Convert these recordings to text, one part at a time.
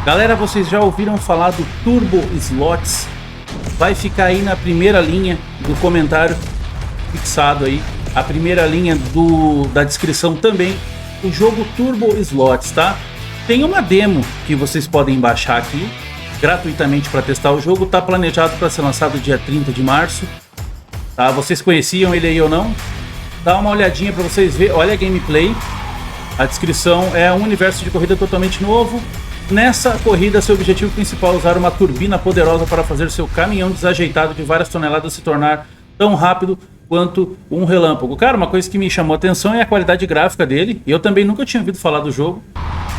Galera, vocês já ouviram falar do Turbo Slots? Vai ficar aí na primeira linha do comentário fixado aí, a primeira linha da descrição também, o jogo Turbo Slots, tá? Tem uma demo que vocês podem baixar aqui gratuitamente para testar o jogo, tá planejado para ser lançado dia 30 de março, tá? Vocês conheciam ele aí ou não? Dá uma olhadinha para vocês verem, olha a gameplay, a descrição é um universo de corrida totalmente novo. Nessa corrida, seu objetivo principal é usar uma turbina poderosa para fazer seu caminhão desajeitado de várias toneladas se tornar tão rápido quanto um relâmpago. Cara, uma coisa que me chamou a atenção é a qualidade gráfica dele. Eu também nunca tinha ouvido falar do jogo.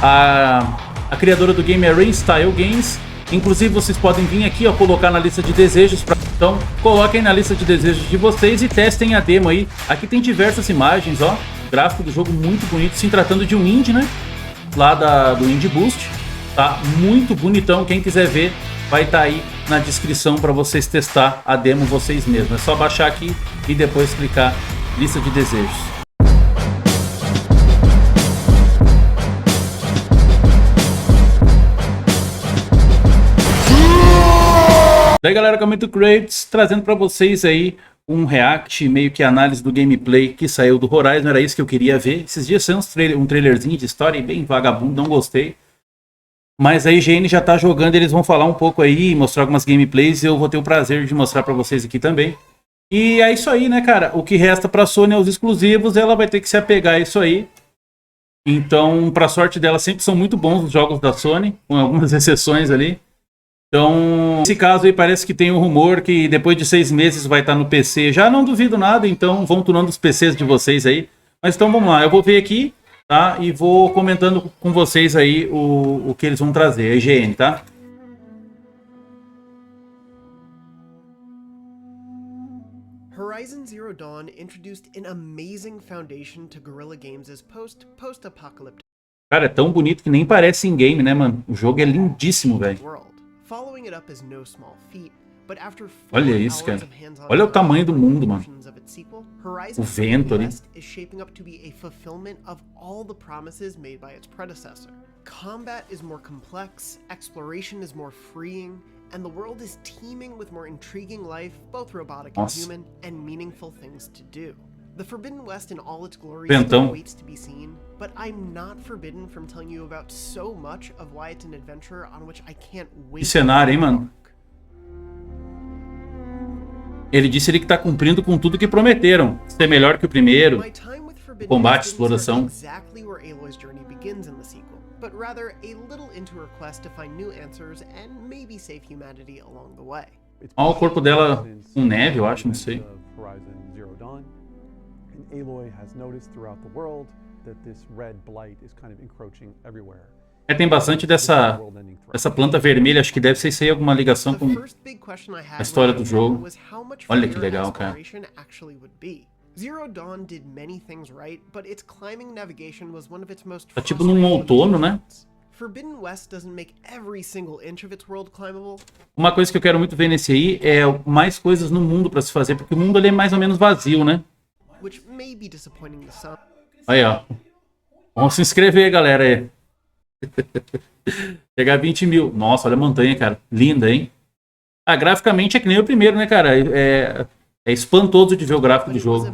A criadora do game é Style Games. Inclusive, vocês podem vir aqui, ó, colocar na lista de desejos. Então, coloquem na lista de desejos de vocês e testem a demo aí. Aqui tem diversas imagens, ó. O gráfico do jogo muito bonito, se tratando de um indie, né? Lá do Indie Boost. Tá muito bonitão, quem quiser ver vai estar aí na descrição para vocês testar a demo vocês mesmos. É só baixar aqui e depois clicar lista de desejos. E aí galera, Comento Crates, trazendo para vocês aí um react, meio que análise do gameplay que saiu do Horizon. Era isso que eu queria ver. Esses dias saiu um trailerzinho de história bem vagabundo, não gostei. Mas a IGN já tá jogando, eles vão falar um pouco aí, mostrar algumas gameplays e eu vou ter o prazer de mostrar pra vocês aqui também. E é isso aí, né, cara? O que resta pra Sony é os exclusivos, ela vai ter que se apegar a isso aí. Então, pra sorte dela, sempre são muito bons os jogos da Sony, com algumas exceções ali. Então, nesse caso aí parece que tem um rumor que depois de 6 meses vai estar no PC. Já não duvido nada, então vão tunando os PCs de vocês aí. Mas então vamos lá, eu vou ver aqui. Tá? E vou comentando com vocês aí o que eles vão trazer, a IGN, tá? Horizon Zero Dawn introduced an amazing foundation to Guerrilla Games' post-apocalyptic Cara, é tão bonito que nem parece em game, né, mano? O jogo é lindíssimo, velho. Following it up is no small feat. Olha isso, cara. Olha o tamanho do mundo, mano. O vento ali. Combat is more complex, exploration is more freeing, and the world is teeming with more intriguing life, both robotic and human, and meaningful things to do. The Forbidden West in all its glory still waits to be seen, but I'm not forbidden from telling you about so much of why it's an adventure on which I can't wait. Que cenário, hein, mano? Ele disse ali que tá cumprindo com tudo que prometeram. Ser melhor que o primeiro. Combate, exploração. Olha o corpo dela com neve, eu acho, não sei. Tem bastante dessa planta vermelha, acho que deve ser isso aí, alguma ligação com a história do jogo. Olha que legal, cara. Tá tipo num outono, né? Uma coisa que eu quero muito ver nesse aí é mais coisas no mundo pra se fazer, porque o mundo ali é mais ou menos vazio, né? Aí, ó. Vamos se inscrever, galera, aí. Chegar a 20 mil. Nossa, olha a montanha, cara. Linda, hein? Graficamente é que nem o primeiro, né, cara? É espantoso de ver o gráfico do jogo.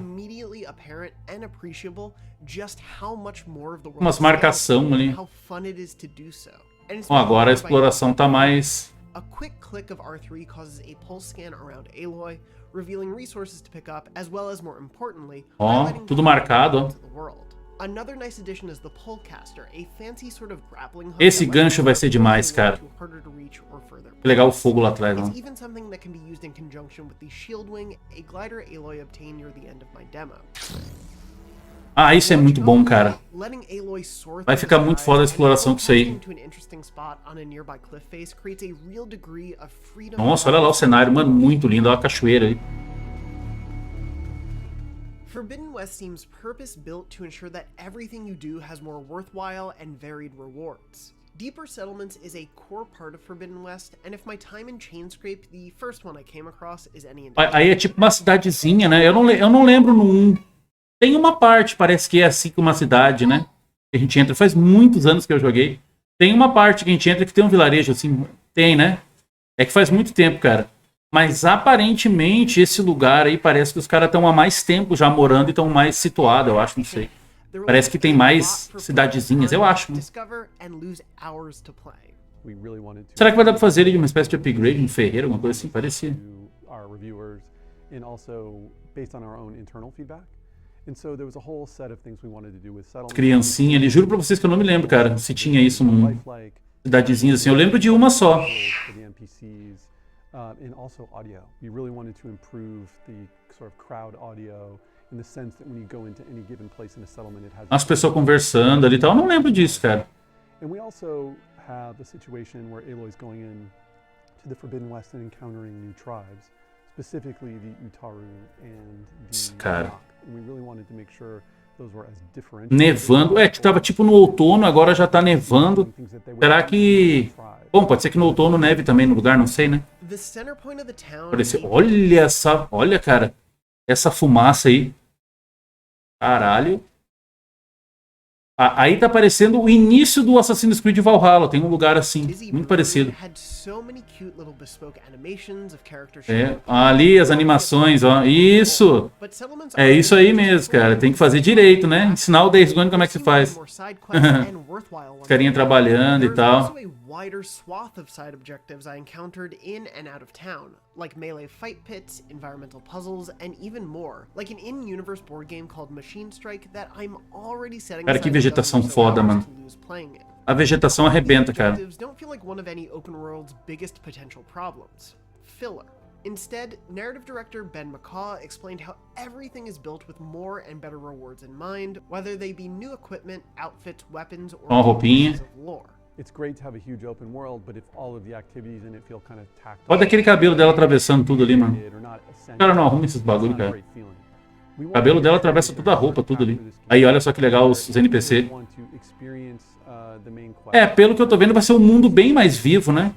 Umas marcação ali. Bom, agora a exploração tá mais... Ó, tudo marcado, ó. Esse gancho vai ser demais, cara. Que legal o fogo lá atrás, ó. Isso é muito bom, cara. Vai ficar muito foda a exploração com isso aí. Nossa, olha lá o cenário, mano, muito lindo. Olha a cachoeira aí. Forbidden West seems purpose-built to ensure that everything you do has more worthwhile and varied rewards. Deeper settlements is a core part of Forbidden West, and if my time in Chainscrape, the first one I came across, is any indication. Aí é tipo uma cidadezinha, né? Eu não lembro no 1. Tem uma parte, parece que é assim que uma cidade, né? Que a gente entra. Faz muitos anos que eu joguei. Tem uma parte que a gente entra que tem um vilarejo, assim, tem, né? É que faz muito tempo, cara. Mas aparentemente esse lugar aí parece que os caras estão há mais tempo já morando e estão mais situados, eu acho, não sei. Parece que tem mais cidadezinhas, eu acho. Né? Será que vai dar pra fazer ele de uma espécie de upgrade, um ferreiro, alguma coisa assim? Parecia. Criancinha ali, juro pra vocês que eu não me lembro, cara, se tinha isso num cidadezinha assim. Eu lembro de uma só. And also audio. We really wanted to improve the sort of crowd audio in the sense that when you go into any given place in a settlement, it has as pessoas conversando ali e tal. Eu não lembro disso, cara. And we also have the situation where Aloy's going in to the Forbidden West and encountering new tribes, specifically the Utaru and the cara. And we really wanted to make sure those were as different. Nevando, que tava tipo no outono, agora já tá nevando. Será que... Bom, pode ser que no outono neve também no lugar, não sei, né? Parece... Olha, cara. Essa fumaça aí. Caralho. Aí tá parecendo o início do Assassin's Creed Valhalla. Tem um lugar assim, muito parecido. Ali as animações, ó. Isso! É isso aí mesmo, cara. Tem que fazer direito, né? Ensinar o Days Gone como é que se faz. Os carinha trabalhando e tal. Wider swath of side objectives I encountered in and out of town, like melee fight pits, environmental puzzles, and even more, like an in-universe board game called Machine Strike that I'm already setting cara, que vegetação foda, mano. A vegetação arrebenta, cara. Don't feel like one of any open world's biggest potential problems. Filler. Instead, narrative director Ben McCaw explained how everything is built with more and better rewards in mind, whether they be new equipment, outfits, weapons, or pieces of lore. Olha aquele cabelo dela atravessando tudo ali, mano. Cara, não arruma esses bagulho, cara. O cabelo dela atravessa toda a roupa, tudo ali. Aí, olha só que legal os NPC. Pelo que eu tô vendo, vai ser um mundo bem mais vivo, né?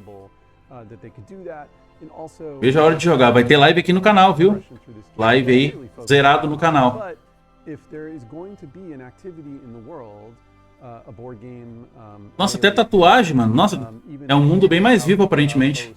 Veja a hora de jogar. Vai ter live aqui no canal, viu? Live aí, zerado no canal. Nossa, até tatuagem, mano. Nossa, é um mundo bem mais vivo, aparentemente.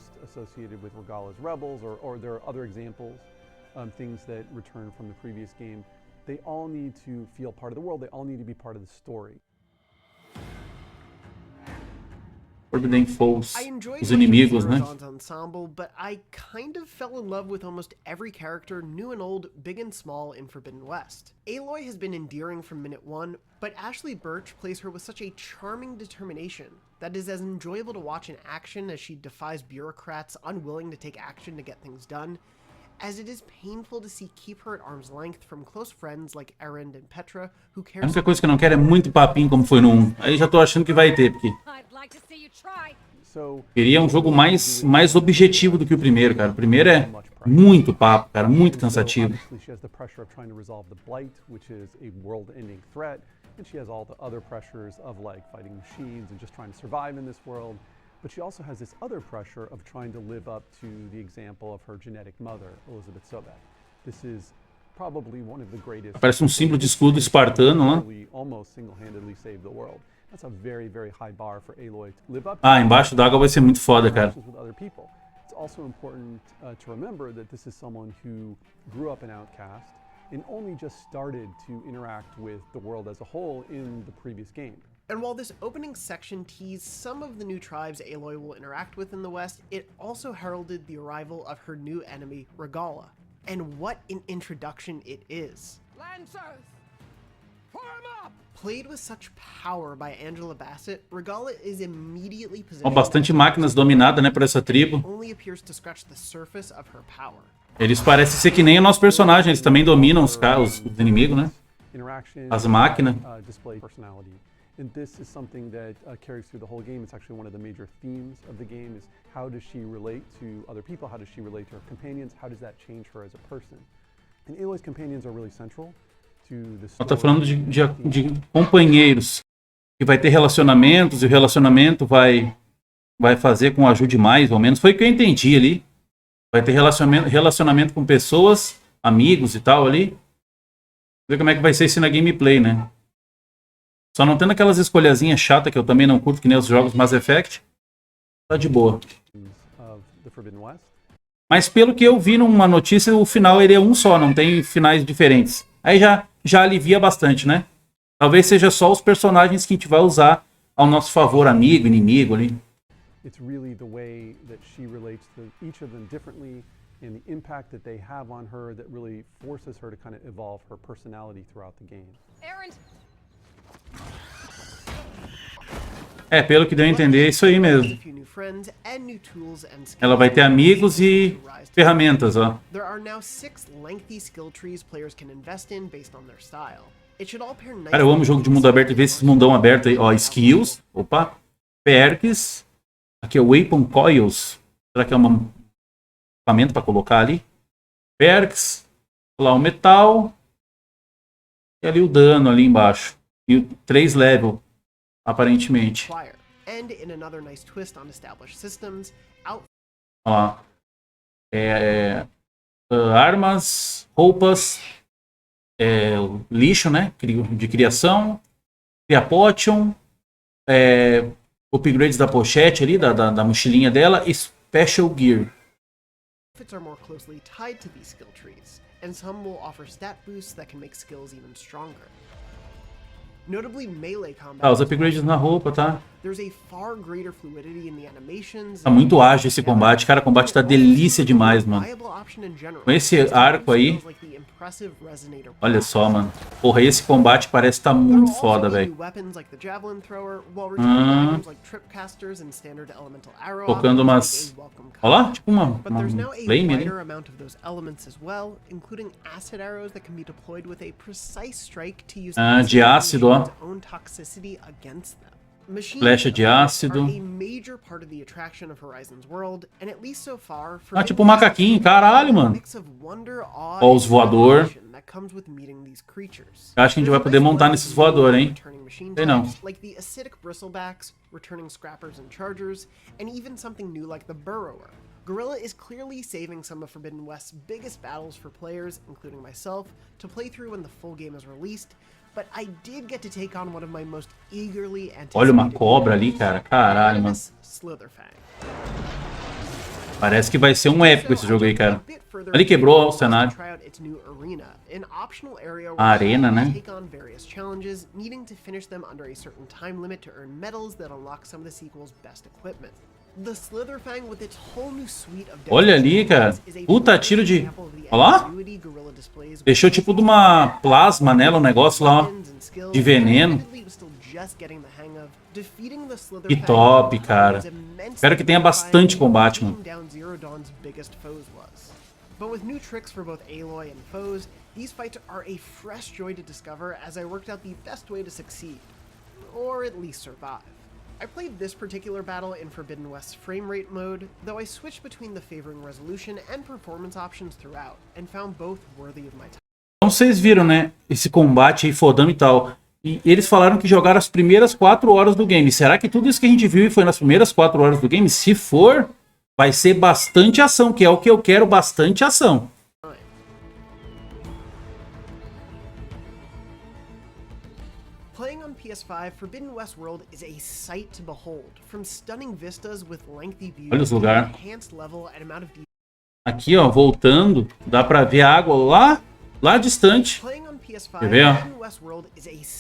Forbidden Foes, os inimigos, né? Ensemble, but I kind of fell in love with almost every character, new and old, big and small, in Forbidden West. Aloy has been endearing from minute one, but Ashley Birch plays her with such a charming determination that is as enjoyable to watch in action as she defies bureaucrats unwilling to take action to get things done, as it is painful to see keep her at arm's length from close friends like Erend and Petra, who cares... A única coisa que eu não quero é muito papinho como foi no 1. Aí já tô achando que vai ter, porque... Queria um jogo mais objetivo do que o primeiro, cara. O primeiro é muito papo, cara, muito cansativo. But she also has this other pressure of trying to live up to the example of her genetic mother, Elizabeth Sobek. This is probably one of the greatest. Parece um símbolo de escudo espartano, né? Almost single-handedly saved the world. That's a very, very high bar for Aloy to live up. Embaixo d'água vai ser muito foda, cara. It's also important to remember that this is someone who grew up an outcast and only just started to interact with the world as a whole in the previous game. And while this opening section teased some of the new tribes Aloy will interact with in the West, it also heralded the arrival of her new enemy, Regala. And what an introduction it is. Lancers! Form up! Played with such power by Angela Bassett, Regala is immediately positioned... Bastante máquinas dominadas, né, por essa tribo. ...only appears to scratch the surface of her power. Eles parecem ser que nem o nosso personagem, eles também dominam os inimigos, né? As máquinas. And this is something that carries through the whole game. It's actually one of the major themes of the game is how does she relate to other people? How does she relate to her companions? How does that change her as a person? And Aloy's companions are really central to the story. Ela tá falando de companheiros. Que vai ter relacionamentos e o relacionamento vai fazer com ajude mais ou menos. Foi o que eu entendi ali. Vai ter relacionamento com pessoas, amigos e tal ali. Ver como é que vai ser isso na gameplay, né? Só não tendo aquelas escolhazinhas chatas que eu também não curto, que nem os jogos Mass Effect. Tá de boa. Mas pelo que eu vi numa notícia, o final ele é um só, não tem finais diferentes. Aí já alivia bastante, né? Talvez seja só os personagens que a gente vai usar ao nosso favor, amigo, inimigo ali. It's really the way that she relates to each of them differently and the impact that they have on her that really forces her to kind of evolve her personality throughout the game. É, pelo que deu a entender, é isso aí mesmo. Ela vai ter amigos e ferramentas, ó. There are now 6 lengthy skill trees players can invest in based on their style. It should all pair nicely. Cara, eu amo jogo de mundo aberto e ver esses mundão aberto aí, ó. Skills, opa, perks. Aqui é Weapon Coils. Será que é um equipamento para colocar ali? Perks. Lá o metal. E ali o dano ali embaixo. E o 3 level, aparentemente. Ó lá. Armas, roupas, lixo, né? De criação. Cria potion. Upgrades da pochete ali, da mochilinha dela, e Special Gear. Are more closely tied to these skill trees, and some will offer stat boosts that can make skills even stronger. Notably, melee combat. Os upgrades na roupa, tá? There's a far greater fluidity in the animations. Tá muito ágil esse combate, cara, o combate tá delícia demais, mano. Com esse arco aí, olha só, mano. Porra, esse combate parece tá muito foda, velho. Tocando umas... Olha lá, tipo uma flame ali. De ácido, ó. Flecha de ácido. Ah, tipo um macaquinho, caralho, mano. Ó, os voador. Eu acho que a gente vai poder montar nesses voador, hein? Sei não. Guerrilla is clearly saving some of Forbidden West's biggest battles for players, including myself, to play through when the full game is released. But I did get to take on one of my most eagerly anticipated. Olha uma cobra ali, cara. Caralho, mano. Parece que vai ser um épico esse jogo aí, cara. Ali quebrou o cenário. A arena, né? Olha ali, cara. Puta, tiro de... Olha lá. Deixou tipo de uma plasma nela, um negócio lá, ó, de veneno. Que top, cara. Espero que tenha bastante combate, mano. But with new tricks for both Aloy and foes, these fights are a fresh joy to discover as I worked out the best way to succeed, or at least survive. I played this particular battle in Forbidden West's frame rate mode, though I switched between the favoring resolution and performance options throughout, and found both worthy of my time. Então vocês viram, né, esse combate aí fodão e tal. E eles falaram que jogaram as primeiras 4 horas do game. Será que tudo isso que a gente viu foi nas primeiras 4 horas do game? Se for, vai ser bastante ação, que é o que eu quero, bastante ação. Playing on PS5, Forbidden West World is a sight to behold, from stunning vistas with lengthy views. Olha os lugares. Enhanced level and amount of detail. Aqui, ó, voltando, dá pra ver a água lá distante. Quer ver, ó? Pra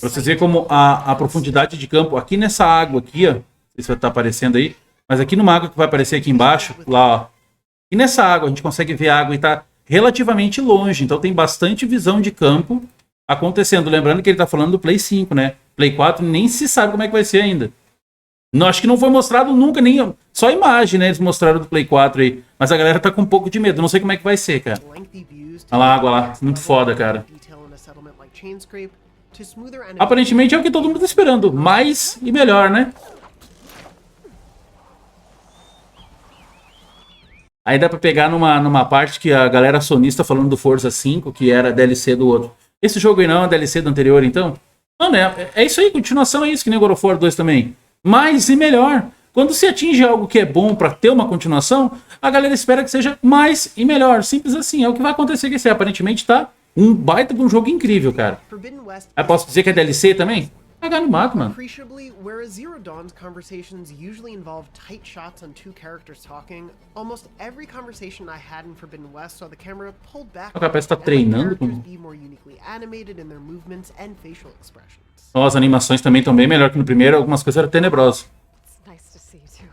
vocês verem como a profundidade de campo, aqui nessa água aqui, ó, não sei se vai estar aparecendo aí, mas aqui numa água que vai aparecer aqui embaixo, lá, ó. E nessa água a gente consegue ver a água e tá relativamente longe, então tem bastante visão de campo acontecendo. Lembrando que ele tá falando do Play 5, né? Play 4 nem se sabe como é que vai ser ainda. Não, acho que não foi mostrado nunca, nem só imagem, né? Eles mostraram do Play 4 aí. Mas a galera tá com um pouco de medo, não sei como é que vai ser, cara. Olha lá a água lá, muito foda, cara. Aparentemente é o que todo mundo tá esperando, mais e melhor, né? Aí dá pra pegar numa parte que a galera sonista falando do Forza 5, que era DLC do outro. Esse jogo aí não é DLC do anterior, então? Mano, é isso aí, continuação é isso, que nem God of War 2 também. Mais e melhor. Quando se atinge algo que é bom pra ter uma continuação, a galera espera que seja mais e melhor. Simples assim, é o que vai acontecer com esse. Aparentemente tá um baita de um jogo incrível, cara. Aí posso dizer que é DLC também? Cagar no mato, mano. Appreciably, whereas Zero Dawn's conversations usually involve tight shots on two characters talking, almost every conversation I had in Forbidden West saw the camera pulled back O cara parece que tá and let treinando characters com... be more uniquely animated in their movements and facial expressions. Ó, as animações também estão bem melhor que no primeiro, algumas coisas eram tenebrosas. It's nice to see you too.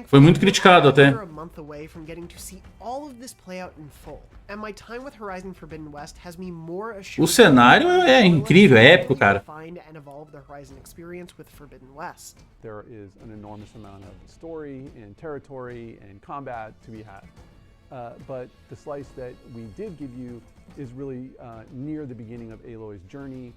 Foi muito criticado até. We're a month away from getting to see all of this play out in full, and my time with Horizon Forbidden West has me more assured. O cenário é incrível, é épico, cara. Find and evolve the Horizon experience with Forbidden West. There is an enormous amount of story and territory and combat to be had. But the slice that we did give you is really near the beginning of Aloy's journey,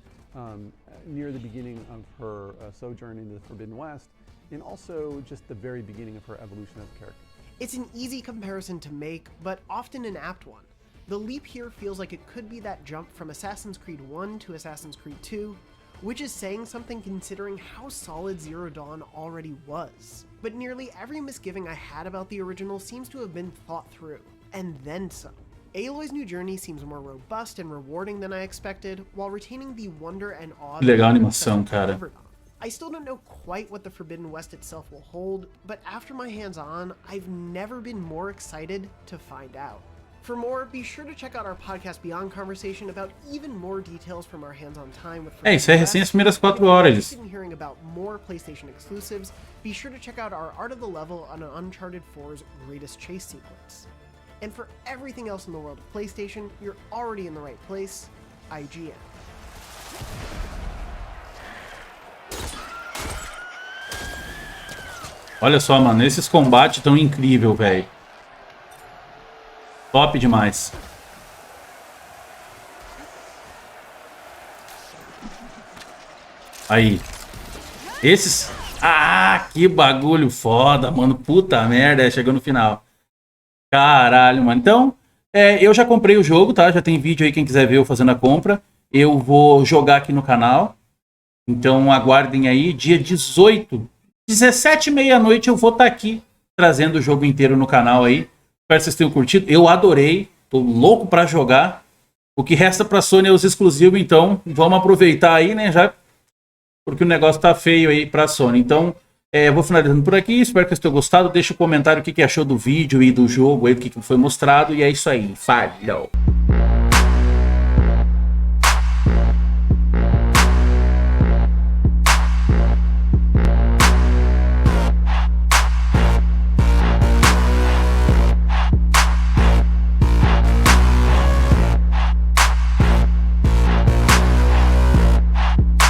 near the beginning of her sojourn into the Forbidden West, and also just the very beginning of her evolution as a character. It's an easy comparison to make, but often an apt one. The leap here feels like it could be that jump from Assassin's Creed 1 to Assassin's Creed 2, which is saying something considering how solid Zero Dawn already was. But nearly every misgiving I had about the original seems to have been thought through, and then some. Aloy's new journey seems more robust and rewarding than I expected, while retaining the wonder and awe. Legal animação, cara. I still don't know quite what the Forbidden West itself will hold, but after my hands-on, I've never been more excited to find out. For more, be sure to check out our Podcast Beyond conversation about even more details from our hands-on time with Forbidden Isso é recém as primeiras 4 horas. If you're hearing about more PlayStation exclusives, be sure to check out our Art of the Level on an Uncharted 4's greatest chase sequence. And for everything else in the world of PlayStation, you're already in the right place, IGN. Olha só, mano, esses combates tão incrível, velho. Top demais. Aí. Esses... Ah, que bagulho foda, mano. Puta merda, chegou no final. Caralho, mano. Então, eu já comprei o jogo, tá? Já tem vídeo aí, quem quiser ver eu fazendo a compra. Eu vou jogar aqui no canal. Então, aguardem aí. Dia 18, 17 meia-noite, eu vou estar aqui trazendo o jogo inteiro no canal aí. Espero que vocês tenham curtido. Eu adorei. Tô louco pra jogar. O que resta pra Sony é os exclusivos, então vamos aproveitar aí, né? Já porque o negócio tá feio aí pra Sony. Então, eu vou finalizando por aqui. Espero que vocês tenham gostado. Deixa um comentário o que achou do vídeo e do jogo aí, do que foi mostrado. E é isso aí. Falou!